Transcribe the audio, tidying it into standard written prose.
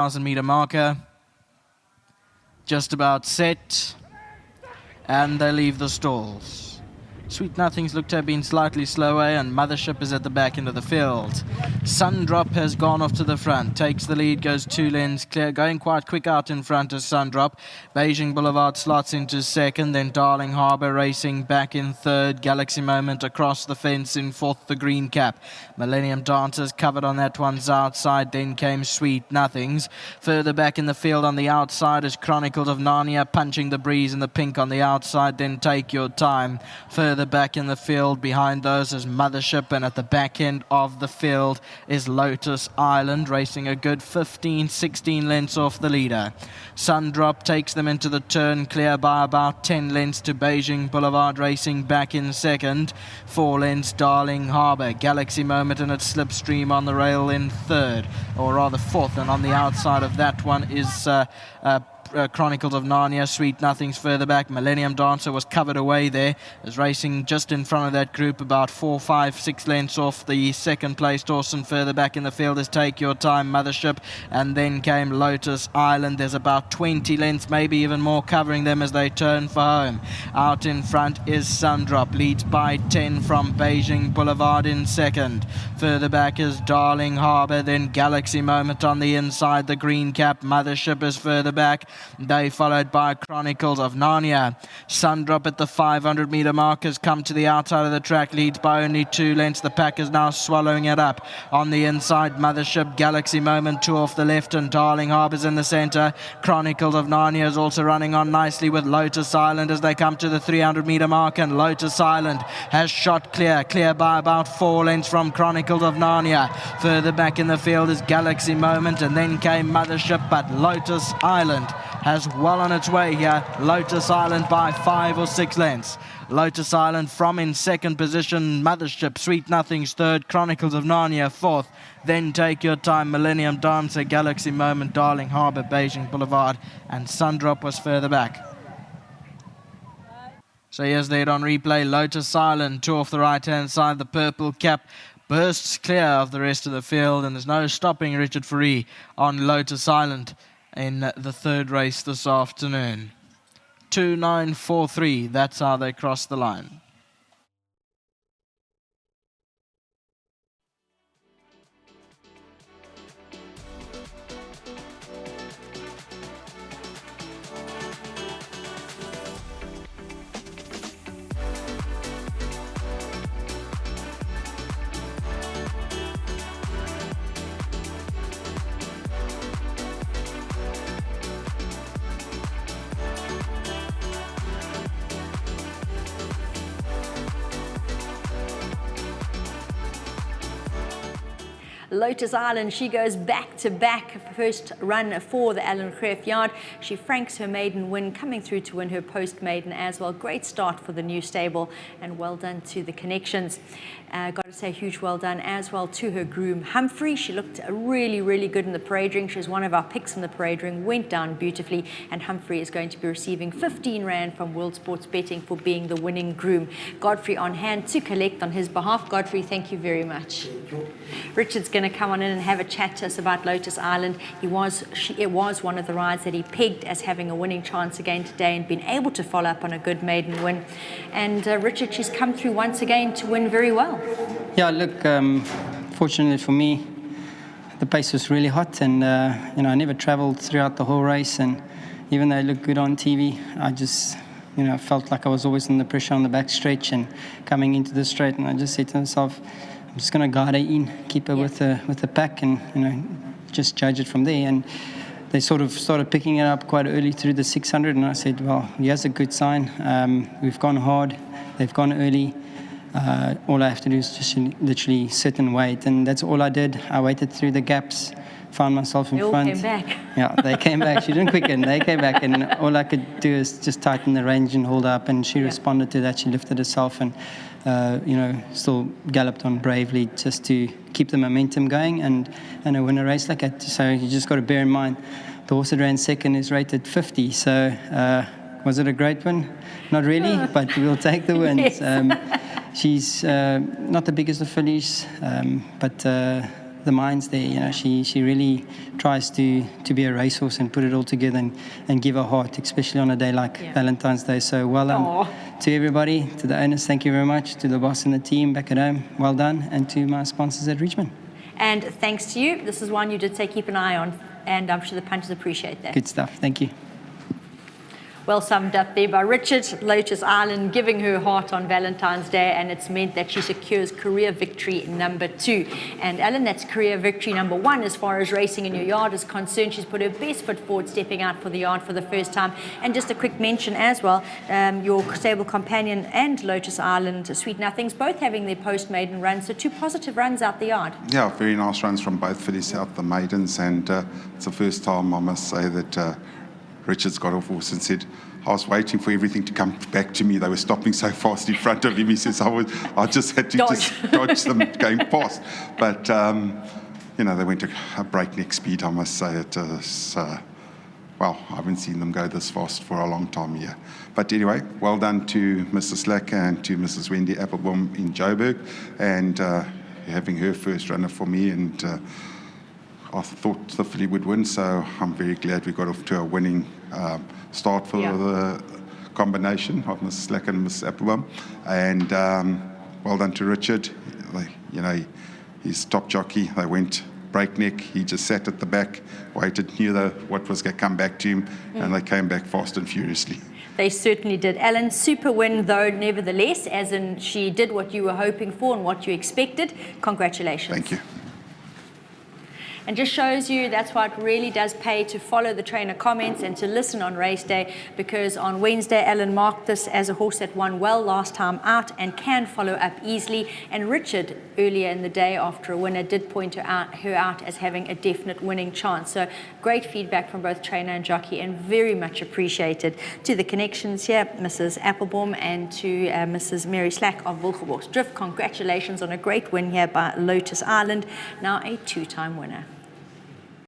1,000-meter marker. Just about set. And they leave the stalls. Sweet Nothings look to have been slightly slower, and Mothership is at the back end of the field. Sundrop has gone off to the front, takes the lead, goes 2 lengths clear, going quite quick out in front as Sundrop. Beijing Boulevard slots into second, then Darling Harbour racing back in third. Galaxy Moment across the fence in fourth, the green cap. Millennium Dancers covered on that one's outside, then came Sweet Nothings. Further back in the field on the outside is Chronicles of Narnia punching the breeze in the pink on the outside, then Take Your Time. Further back in the field behind those is Mothership, and at the back end of the field is Lotus Island racing a good 15-16 lengths off the leader. Sundrop takes them into the turn, clear by about 10 lengths to Beijing Boulevard racing back in second. 4 lengths Darling Harbour. Galaxy Moment and its Slipstream on the rail in third, or rather fourth, and on the outside of that one is Chronicles of Narnia. Sweet Nothings further back. Millennium Dancer was covered away there, is racing just in front of that group, about 4, 5, 6 lengths off the second place Dawson. Further back in the field is Take Your Time, Mothership, and then came Lotus Island. There's about 20 lengths, maybe even more, covering them as they turn for home. Out in front is Sundrop, leads by 10 from Beijing Boulevard in second. Further back is Darling Harbour, then Galaxy Moment on the inside, the green cap. Mothership is further back. They followed by Chronicles of Narnia. Sundrop at the 500-meter mark has come to the outside of the track, leads by only 2 lengths. The pack is now swallowing it up. On the inside, Mothership, Galaxy Moment 2 off the left, and Darling Harbour's in the centre. Chronicles of Narnia is also running on nicely with Lotus Island as they come to the 300-meter mark, and Lotus Island has shot clear by about 4 lengths from Chronicles of Narnia. Further back in the field is Galaxy Moment, and then came Mothership, but Lotus Island has well on its way here. Lotus Island by 5 or 6 lengths. Lotus Island from in second position. Mothership, Sweet Nothings third, Chronicles of Narnia fourth. Then Take Your Time, Millennium Dancer, Galaxy Moment, Darling Harbour, Beijing Boulevard, and Sundrop was further back. So here's there on replay. Lotus Island, 2 off the right-hand side. The purple cap bursts clear of the rest of the field, and there's no stopping Richard Fourie on Lotus Island in the third race this afternoon. 2:9.43, that's how they cross the line. Lotus Island, she goes back-to-back first run for the Alan Creft Yard. She franks her maiden win, coming through to win her post-maiden as well. Great start for the new stable, and well done to the connections. Got to say, huge well done as well to her groom, Humphrey. She looked really, really good in the parade ring. She was one of our picks in the parade ring, went down beautifully, and Humphrey is going to be receiving 15 Rand from World Sports Betting for being the winning groom. Godfrey on hand to collect on his behalf. Godfrey, thank you very much. Richard's going to come on in and have a chat to us about Lotus Island. It was one of the rides that he pegged as having a winning chance again today, and been able to follow up on a good maiden win. And Richard, she's come through once again to win very well. Yeah, look, fortunately for me, the pace was really hot, and I never travelled throughout the whole race, and even though it looked good on TV, I just felt like I was always under pressure on the back stretch and coming into the straight, and I just said to myself, I'm just going to guide her in, keep her with the pack, and just judge it from there. And they sort of started picking it up quite early through the 600, and I said, well, here's a good sign. We've gone hard, they've gone early. All I have to do is just literally sit and wait, and that's all I did. I waited through the gaps, found myself in front. They all came back. Yeah, they came back. She didn't quicken. They came back, and all I could do is just tighten the range and hold up, and she responded to that. She lifted herself and, still galloped on bravely just to keep the momentum going and win a race like that. So you just got to bear in mind, the horse that ran second is rated 50. So was it a great win? Not really, but we'll take the wins. Yes. She's not the biggest of fillies, but the minds there. You know, she really tries to be a racehorse and put it all together and give her heart, especially on a day like Valentine's Day. So well done to everybody, to the owners, thank you very much, to the boss and the team back at home, well done, and to my sponsors at Richmond. And thanks to you. This is one you did say keep an eye on, and I'm sure the punters appreciate that. Good stuff, thank you. Well summed up there by Richard. Lotus Island giving her heart on Valentine's Day, and it's meant that she secures career victory number 2. And Alan, that's career victory number 1 as far as racing in your yard is concerned. She's put her best foot forward, stepping out for the yard for the first time. And just a quick mention as well, your stable companion and Lotus Island, Sweet Nothings, both having their post-maiden runs, so 2 positive runs out the yard. Yeah, very nice runs from both fillies out the maidens, and it's the first time I must say that Richard's got off horse and said, I was waiting for everything to come back to me. They were stopping so fast in front of him. He says, I just had to dodge them going past. But, you know, they went a breakneck speed, I must say. It is, well, I haven't seen them go this fast for a long time here. But anyway, well done to Mrs. Slacker and to Mrs. Wendy Applebaum in Joburg, and having her first runner for me. And I thought the filly would win, so I'm very glad we got off to a winning start for the combination of Mrs. Slacker and Mrs. Applebaum. And well done to Richard. You know, he's top jockey. They went breakneck. He just sat at the back, waited, knew what was going to come back to him, and they came back fast and furiously. They certainly did. Alan, super win though, nevertheless, as in she did what you were hoping for and what you expected. Congratulations. Thank you. And just shows you that's why it really does pay to follow the trainer comments and to listen on race day, because on Wednesday Alan marked this as a horse that won well last time out and can follow up easily, and Richard earlier in the day after a winner did point her out as having a definite winning chance. So great feedback from both trainer and jockey, and very much appreciated to the connections here, Mrs. Applebaum and to Mrs. Mary Slack of Wilgeborgsdrift. Congratulations on a great win here by Lotus Island, now a 2-time winner.